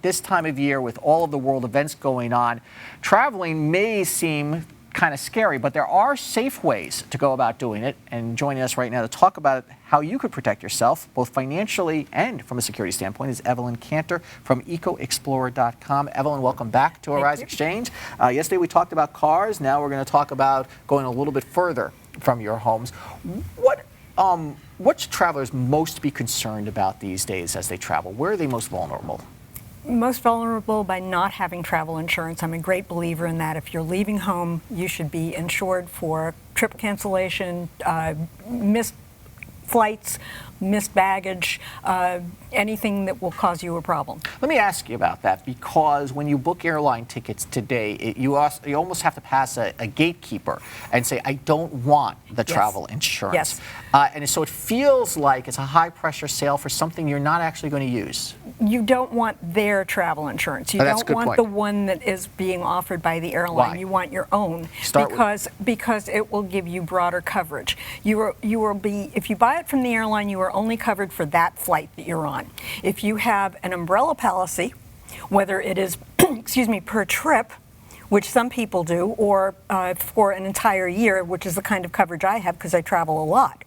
this time of year with all of the world events going on, traveling may seem kind of scary, but there are safe ways to go about doing it. And joining us right now to talk about how you could protect yourself, both financially and from a security standpoint, is Evelyn Kanter from EcoExplorer.com. Evelyn, welcome back to Arise Exchange. Yesterday we talked about cars. Now we're going to talk about going a little bit further from your homes. What should travelers most be concerned about these days as they travel? Where are they most vulnerable? Most vulnerable by not having travel insurance. I'm a great believer in that. If you're leaving home, you should be insured for trip cancellation, missed flights, missed baggage, anything that will cause you a problem. Let me ask you about that, because when you book airline tickets today, you almost have to pass a gatekeeper and say, I don't want the travel insurance. Yes. And so it feels like it's a high-pressure sale for something you're not actually going to use. You don't want their travel insurance. You don't want the one that is being offered by the airline. Why? You want your own, because it will give you broader coverage. You will be, if you buy it from the airline, you are only covered for that flight that you're on. If you have an umbrella policy, whether it is excuse me, per trip, which some people do, or for an entire year, which is the kind of coverage I have because I travel a lot,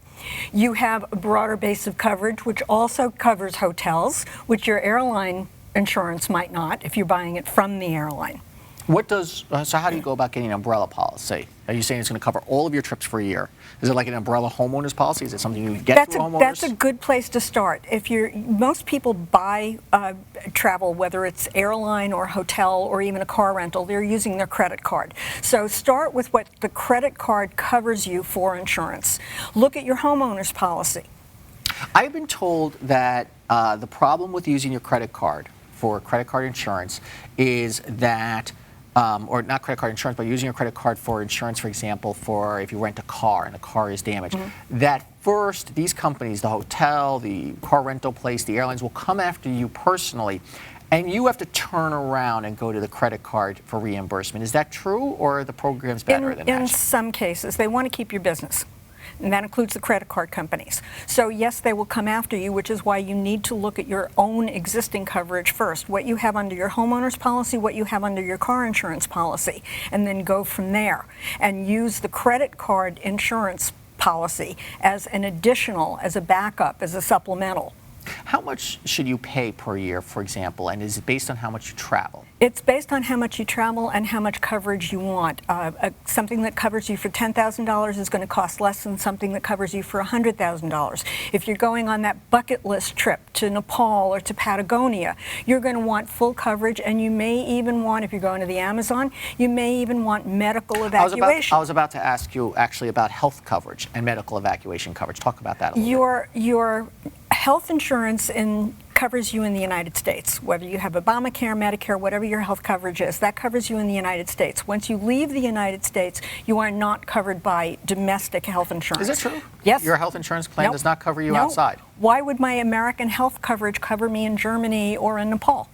you have a broader base of coverage, which also covers hotels, which your airline insurance might not if you're buying it from the airline. So how do you go about getting an umbrella policy? Are you saying it's going to cover all of your trips for a year? Is it like an umbrella homeowners policy? Is it something you get through homeowners? That's a good place to start. Most people buy travel, whether it's airline or hotel or even a car rental, they're using their credit card. So start with what the credit card covers you for insurance. Look at your homeowners policy. I've been told that the problem with using your credit card for credit card insurance is that or not credit card insurance, but using your credit card for insurance, for example, for if you rent a car and the car is damaged, that first these companies, the hotel, the car rental place, the airlines will come after you personally, and you have to turn around and go to the credit card for reimbursement. Is that true, or are the programs better than that? In some cases, they want to keep your business. And that includes the credit card companies. So yes, they will come after you, which is why you need to look at your own existing coverage first, what you have under your homeowner's policy, what you have under your car insurance policy, and then go from there and use the credit card insurance policy as an additional, as a backup, as a supplemental. How much should you pay per year, for example, and is it based on how much you travel? It's based on how much you travel and how much coverage you want. Something that covers you for $10,000 is going to cost less than something that covers you for $100,000. If you're going on that bucket list trip to Nepal or to Patagonia, you're going to want full coverage, and you may even want, if you're going to the Amazon, you may even want medical evacuation. I was about to ask you actually about health coverage and medical evacuation coverage. Talk about that a little bit. Your health insurance covers you in the United States. Whether you have Obamacare, Medicare, whatever your health coverage is, that covers you in the United States. Once you leave the United States, you are not covered by domestic health insurance. Is it true? Yes. Your health insurance plan does not cover you outside? Why would my American health coverage cover me in Germany or in Nepal?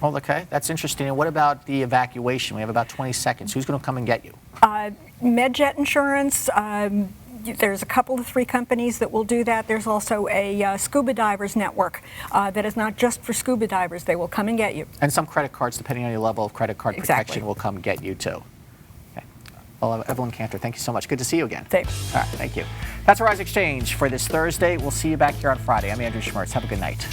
Oh, okay. That's interesting. And what about the evacuation? We have about 20 seconds. Who's going to come and get you? MedJet insurance. There's a couple of 3 companies that will do that. There's also a scuba divers network that is not just for scuba divers. They will come and get you. And some credit cards, depending on your level of credit card protection, will come get you too. Okay. Well, Evelyn Kanter, thank you so much. Good to see you again. Thanks. All right, thank you. That's Arise Exchange for this Thursday. We'll see you back here on Friday. I'm Andrew Schmertz. Have a good night.